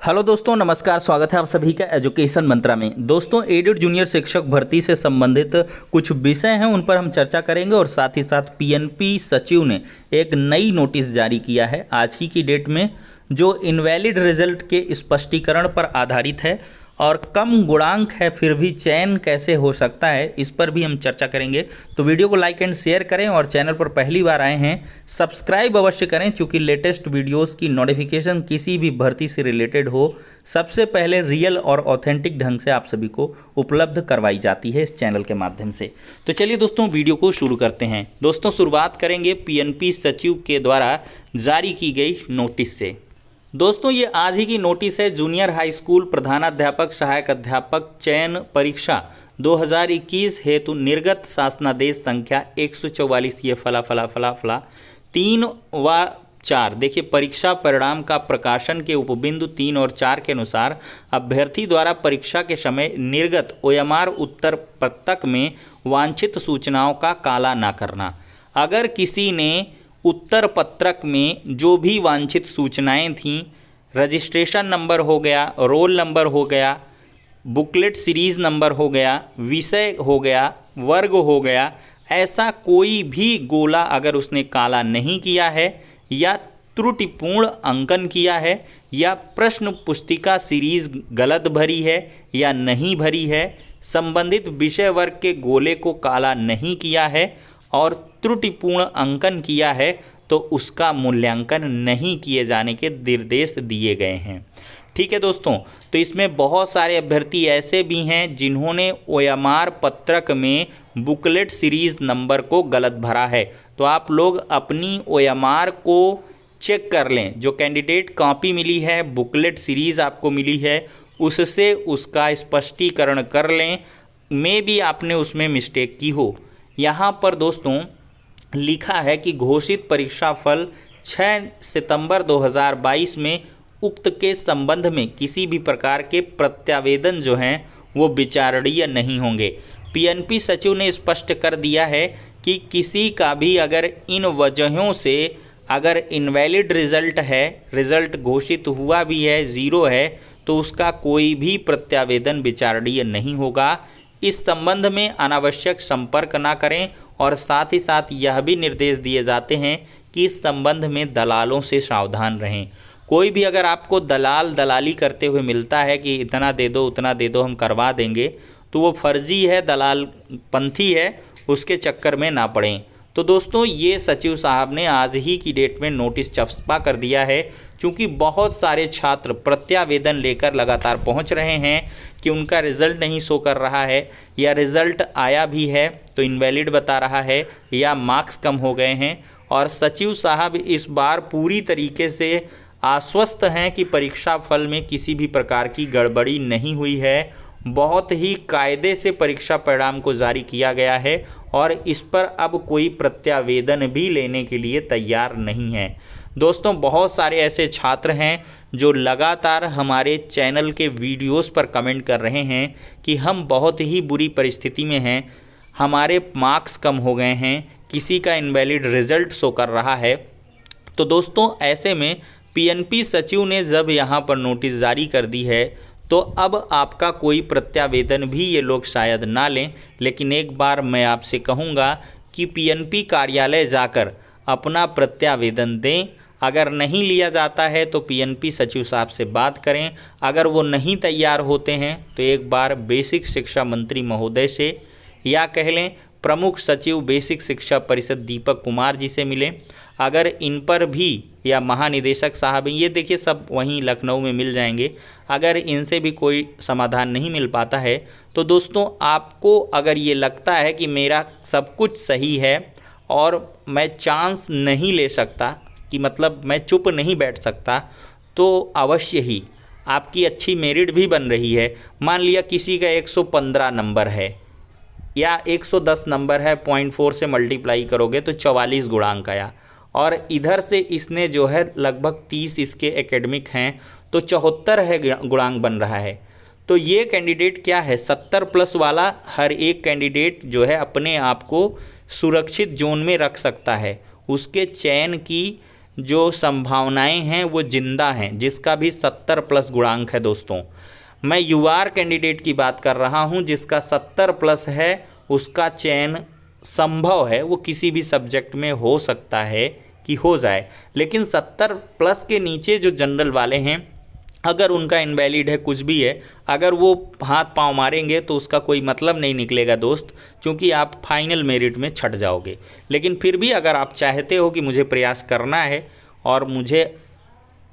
Hello दोस्तों, नमस्कार। स्वागत है आप सभी का एजुकेशन मंत्रा में। दोस्तों, एडेड जूनियर शिक्षक भर्ती से संबंधित कुछ विषय हैं, उन पर हम चर्चा करेंगे और साथ ही साथ पीएनपी सचिव ने एक नई नोटिस जारी किया है आज ही की डेट में, जो इनवैलिड रिजल्ट के स्पष्टीकरण पर आधारित है और कम गुणांक है फिर भी चयन कैसे हो सकता है, इस पर भी हम चर्चा करेंगे। तो वीडियो को लाइक एंड शेयर करें और चैनल पर पहली बार आए हैं सब्सक्राइब अवश्य करें, क्योंकि लेटेस्ट वीडियोस की नोटिफिकेशन किसी भी भर्ती से रिलेटेड हो सबसे पहले रियल और ऑथेंटिक ढंग से आप सभी को उपलब्ध करवाई जाती है इस चैनल के माध्यम से। तो चलिए दोस्तों, वीडियो को शुरू करते हैं। दोस्तों, शुरुआत करेंगे पीएनपी सचिव के द्वारा जारी की गई नोटिस से। दोस्तों, ये आज ही की नोटिस है। जूनियर हाई स्कूल प्रधानाध्यापक सहायक अध्यापक चयन परीक्षा 2021 हेतु निर्गत शासनादेश संख्या 144 ये फला 3 व 4। देखिए, परीक्षा परिणाम का प्रकाशन के उपबिंदु 3 और 4 के अनुसार अभ्यर्थी द्वारा परीक्षा के समय निर्गत ओएमआर उत्तर पत्रक में वांछित सूचनाओं का काला न करना। अगर किसी ने उत्तर पत्रक में जो भी वांछित सूचनाएं थीं, रजिस्ट्रेशन नंबर हो गया, रोल नंबर हो गया, बुकलेट सीरीज़ नंबर हो गया, विषय हो गया, वर्ग हो गया, ऐसा कोई भी गोला अगर उसने काला नहीं किया है या त्रुटिपूर्ण अंकन किया है या प्रश्न पुस्तिका सीरीज गलत भरी है या नहीं भरी है, संबंधित विषय वर्ग के गोले को काला नहीं किया है और त्रुटिपूर्ण अंकन किया है, तो उसका मूल्यांकन नहीं किए जाने के निर्देश दिए गए हैं। ठीक है दोस्तों, तो इसमें बहुत सारे अभ्यर्थी ऐसे भी हैं जिन्होंने ओएमआर पत्रक में बुकलेट सीरीज नंबर को गलत भरा है। तो आप लोग अपनी ओएमआर को चेक कर लें, जो कैंडिडेट कॉपी मिली है, बुकलेट सीरीज आपको मिली है, उससे उसका स्पष्टीकरण कर लें। में भी आपने उसमें मिस्टेक की हो। यहाँ पर दोस्तों लिखा है कि घोषित परीक्षा फल 6 सितंबर 2022 में उक्त के संबंध में किसी भी प्रकार के प्रत्यावेदन जो हैं वो विचारणीय नहीं होंगे। पीएनपी सचिव ने स्पष्ट कर दिया है कि किसी का भी अगर इन वजहों से अगर इनवैलिड रिजल्ट है, रिजल्ट घोषित हुआ भी है, 0 है, तो उसका कोई भी प्रत्यावेदन विचारणीय नहीं होगा। इस संबंध में अनावश्यक संपर्क ना करें और साथ ही साथ यह भी निर्देश दिए जाते हैं कि इस संबंध में दलालों से सावधान रहें। कोई भी अगर आपको दलाली करते हुए मिलता है कि इतना दे दो उतना दे दो हम करवा देंगे, तो वो फर्जी है, दलाल पंथी है, उसके चक्कर में ना पड़ें। तो दोस्तों, ये सचिव साहब ने आज ही की डेट में नोटिस छपा कर दिया है, क्योंकि बहुत सारे छात्र प्रत्यावेदन लेकर लगातार पहुंच रहे हैं कि उनका रिज़ल्ट नहीं शो कर रहा है या रिज़ल्ट आया भी है तो इनवैलिड बता रहा है या मार्क्स कम हो गए हैं। और सचिव साहब इस बार पूरी तरीके से आश्वस्त हैं कि परीक्षा फल में किसी भी प्रकार की गड़बड़ी नहीं हुई है। बहुत ही कायदे से परीक्षा परिणाम को जारी किया गया है और इस पर अब कोई प्रत्यावेदन भी लेने के लिए तैयार नहीं है। दोस्तों, बहुत सारे ऐसे छात्र हैं जो लगातार हमारे चैनल के वीडियोस पर कमेंट कर रहे हैं कि हम बहुत ही बुरी परिस्थिति में हैं, हमारे मार्क्स कम हो गए हैं, किसी का इनवैलिड रिजल्ट शो कर रहा है। तो दोस्तों, ऐसे में पीएनपी सचिव ने जब यहाँ पर नोटिस जारी कर दी है, तो अब आपका कोई प्रत्यावेदन भी ये लोग शायद ना लें। लेकिन एक बार मैं आपसे कहूँगा कि पीएनपी कार्यालय जाकर अपना प्रत्यावेदन दें। अगर नहीं लिया जाता है तो पीएनपी सचिव साहब से बात करें। अगर वो नहीं तैयार होते हैं तो एक बार बेसिक शिक्षा मंत्री महोदय से या कह लें प्रमुख सचिव बेसिक शिक्षा परिषद दीपक कुमार जी से मिलें। अगर इन पर भी, या महानिदेशक साहब, ये देखिए सब वहीं लखनऊ में मिल जाएंगे, अगर इनसे भी कोई समाधान नहीं मिल पाता है तो दोस्तों, आपको अगर ये लगता है कि मेरा सब कुछ सही है और मैं चांस नहीं ले सकता, कि मतलब मैं चुप नहीं बैठ सकता, तो अवश्य ही आपकी अच्छी मेरिट भी बन रही है। मान लिया किसी का 115 नंबर है या 110 नंबर है, 0.4 से मल्टीप्लाई करोगे तो 44 गुणांक आया, और इधर से इसने जो है लगभग 30 इसके एकेडमिक हैं, तो 74 है गुणांक बन रहा है। तो ये कैंडिडेट क्या है, 70 प्लस वाला हर एक कैंडिडेट जो है अपने आप को सुरक्षित जोन में रख सकता है। उसके चयन की जो संभावनाएं हैं वो जिंदा हैं, जिसका भी 70 प्लस गुणांक है दोस्तों। मैं यूआर कैंडिडेट की बात कर रहा हूं जिसका 70 प्लस है, उसका चयन संभव है, वो किसी भी सब्जेक्ट में हो सकता है कि हो जाए। लेकिन 70 प्लस के नीचे जो जनरल वाले हैं, अगर उनका इनवैलिड है, कुछ भी है, अगर वो हाथ पांव मारेंगे तो उसका कोई मतलब नहीं निकलेगा दोस्त, क्योंकि आप फाइनल मेरिट में छट जाओगे। लेकिन फिर भी अगर आप चाहते हो कि मुझे प्रयास करना है और मुझे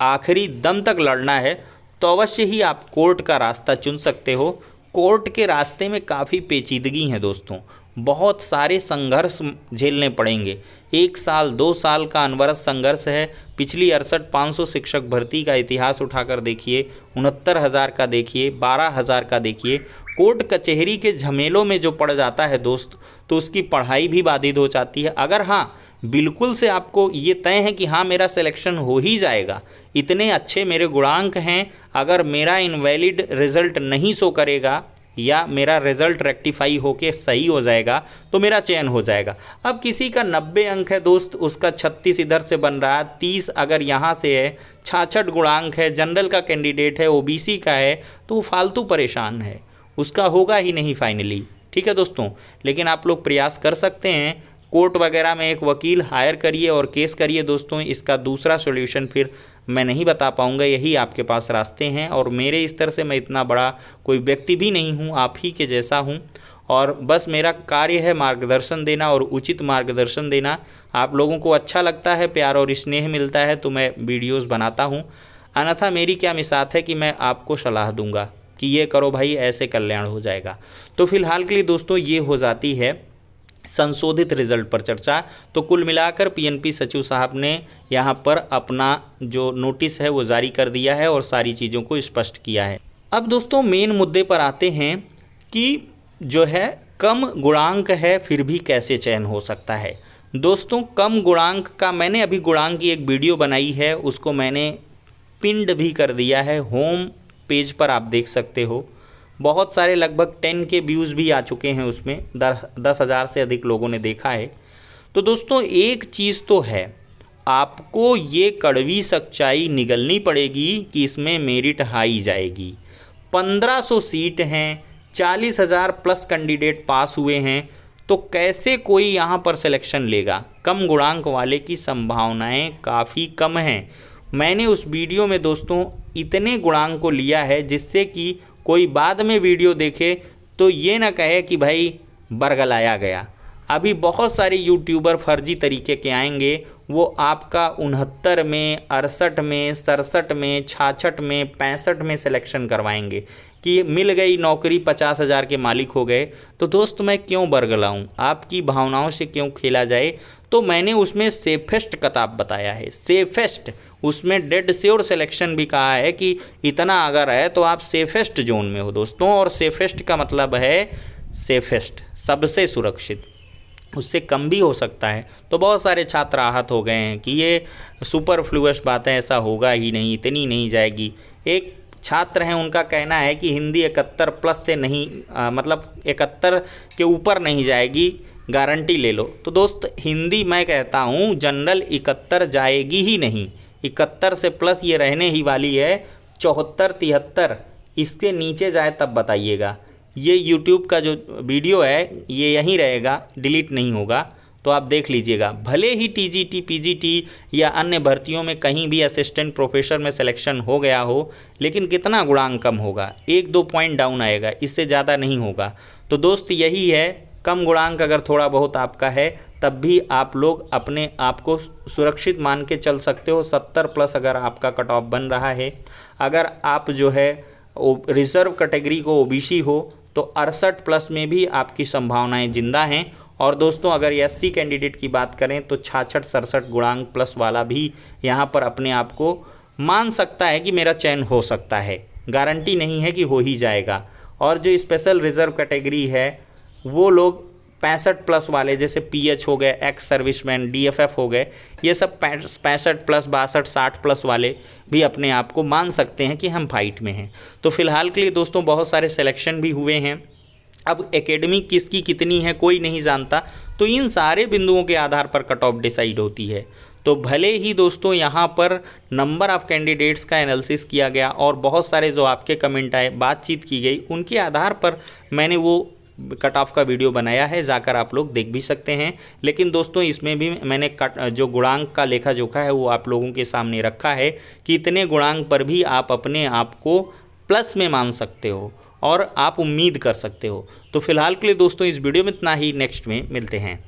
आखिरी दम तक लड़ना है, तो अवश्य ही आप कोर्ट का रास्ता चुन सकते हो। कोर्ट के रास्ते में काफ़ी पेचीदगी है दोस्तों, बहुत सारे संघर्ष झेलने पड़ेंगे। 1 साल 2 साल का अनवरत संघर्ष है। पिछली 68-500 शिक्षक भर्ती का इतिहास उठाकर देखिए, 69,000 का देखिए, 12,000 का देखिए। कोर्ट कचहरी के झमेलों में जो पड़ जाता है दोस्त, तो उसकी पढ़ाई भी बाधित हो जाती है। अगर हाँ बिल्कुल से आपको ये तय है कि हाँ मेरा सिलेक्शन हो ही जाएगा, इतने अच्छे मेरे गुणांक हैं, अगर मेरा इनवैलिड रिज़ल्ट नहीं शो करेगा या मेरा रिज़ल्ट रेक्टिफाई होके सही हो जाएगा तो मेरा चयन हो जाएगा। अब किसी का 90 अंक है दोस्त, उसका 36 इधर से बन रहा है, 30 अगर यहाँ से है, 66 गुणांक है, जनरल का कैंडिडेट है, ओबीसी का है, तो वो फालतू परेशान है, उसका होगा ही नहीं फाइनली। ठीक है दोस्तों, लेकिन आप लोग प्रयास कर सकते हैं, कोर्ट वगैरह में एक वकील हायर करिए और केस करिए दोस्तों। इसका दूसरा सॉल्यूशन फिर मैं नहीं बता पाऊँगा, यही आपके पास रास्ते हैं। और मेरे स्तर से मैं इतना बड़ा कोई व्यक्ति भी नहीं हूँ, आप ही के जैसा हूँ, और बस मेरा कार्य है मार्गदर्शन देना और उचित मार्गदर्शन देना। आप लोगों को अच्छा लगता है, प्यार और स्नेह मिलता है तो मैं वीडियोज़ बनाता हूँ, अन्यथा मेरी क्या मिसात है कि मैं आपको सलाह दूंगा कि ये करो भाई, ऐसे कल्याण हो जाएगा। तो फिलहाल के लिए दोस्तों ये हो जाती है संशोधित रिजल्ट पर चर्चा। तो कुल मिलाकर पीएनपी सचिव साहब ने यहाँ पर अपना जो नोटिस है वो जारी कर दिया है और सारी चीज़ों को स्पष्ट किया है। अब दोस्तों मेन मुद्दे पर आते हैं कि जो है कम गुणांक है फिर भी कैसे चयन हो सकता है। दोस्तों कम गुणांक का मैंने अभी गुणांक की एक वीडियो बनाई है, उसको मैंने पिंड भी कर दिया है, होम पेज पर आप देख सकते हो। बहुत सारे लगभग 10 के व्यूज़ भी आ चुके हैं उसमें, 10,000 से अधिक लोगों ने देखा है। तो दोस्तों एक चीज़ तो है, आपको ये कड़वी सच्चाई निगलनी पड़ेगी कि इसमें मेरिट हाई जाएगी। 1500 सीट हैं, 40,000 प्लस कैंडिडेट पास हुए हैं, तो कैसे कोई यहाँ पर सिलेक्शन लेगा। कम गुणांक वाले की संभावनाएं काफ़ी कम हैं। मैंने उस वीडियो में दोस्तों इतने गुणांक को लिया है जिससे कि कोई बाद में वीडियो देखे तो ये ना कहे कि भाई बरगलाया गया। अभी बहुत सारे यूट्यूबर फर्जी तरीके के आएंगे, वो आपका 69 में, 68 में, 67 में, 66 में, 65 में सिलेक्शन करवाएंगे कि मिल गई नौकरी, 50,000 के मालिक हो गए। तो दोस्त मैं क्यों बरगलाऊं, आपकी भावनाओं से क्यों खेला जाए। तो मैंने उसमें सेफेस्ट किताब बताया है, सेफेस्ट, उसमें डेड श्योर सिलेक्शन भी कहा है कि इतना अगर है तो आप सेफेस्ट जोन में हो दोस्तों। और सेफेस्ट का मतलब है सेफेस्ट, सबसे सुरक्षित, उससे कम भी हो सकता है। तो बहुत सारे छात्र आहत हो गए हैं कि ये सुपरफ्लुअस बात है, ऐसा होगा ही नहीं, इतनी नहीं जाएगी। एक छात्र हैं, उनका कहना है कि हिंदी 71 प्लस से नहीं, मतलब 71 के ऊपर नहीं जाएगी, गारंटी ले लो। तो दोस्त हिंदी मैं कहता हूँ जनरल 71 जाएगी ही नहीं, 71 से प्लस ये रहने ही वाली है। 74, 73 इसके नीचे जाए तब बताइएगा। ये यूट्यूब का जो वीडियो है ये यहीं रहेगा, डिलीट नहीं होगा, तो आप देख लीजिएगा। भले ही टीजीटी, पीजीटी या अन्य भर्तियों में कहीं भी असिस्टेंट प्रोफेसर में सिलेक्शन हो गया हो, लेकिन कितना गुणांक कम होगा, 1-2 पॉइंट डाउन आएगा, इससे ज़्यादा नहीं होगा। तो दोस्त यही है, कम गुणांक अगर थोड़ा बहुत आपका है तब भी आप लोग अपने आप को सुरक्षित मान के चल सकते हो। 70 प्लस अगर आपका कट ऑफ बन रहा है, अगर आप जो है रिजर्व कैटेगरी को ओबीसी हो तो 68 प्लस में भी आपकी संभावनाएं जिंदा हैं। और दोस्तों अगर एससी कैंडिडेट की बात करें तो 66-67 गुणांक प्लस वाला भी यहाँ पर अपने आप को मान सकता है कि मेरा चयन हो सकता है, गारंटी नहीं है कि हो ही जाएगा। और जो स्पेशल रिजर्व कैटेगरी है वो लोग 65 प्लस वाले, जैसे पीएच हो गए, एक्स सर्विसमैन, डीएफएफ हो गए, ये सब 65 प्लस, 62, 60 प्लस वाले भी अपने आप को मान सकते हैं कि हम फाइट में हैं। तो फिलहाल के लिए दोस्तों बहुत सारे सिलेक्शन भी हुए हैं। अब एकेडमी किसकी कितनी है कोई नहीं जानता, तो इन सारे बिंदुओं के आधार पर कट ऑफ डिसाइड होती है। तो भले ही दोस्तों यहाँ पर नंबर ऑफ कैंडिडेट्स का एनालिसिस किया गया और बहुत सारे जो आपके कमेंट आए, बातचीत की गई, उनके आधार पर मैंने वो कट ऑफ का वीडियो बनाया है, जाकर आप लोग देख भी सकते हैं। लेकिन दोस्तों इसमें भी मैंने जो गुणांक का लेखा जोखा है वो आप लोगों के सामने रखा है कि इतने गुणांक पर भी आप अपने आप को प्लस में मान सकते हो और आप उम्मीद कर सकते हो। तो फिलहाल के लिए दोस्तों इस वीडियो में इतना ही, नेक्स्ट में मिलते हैं।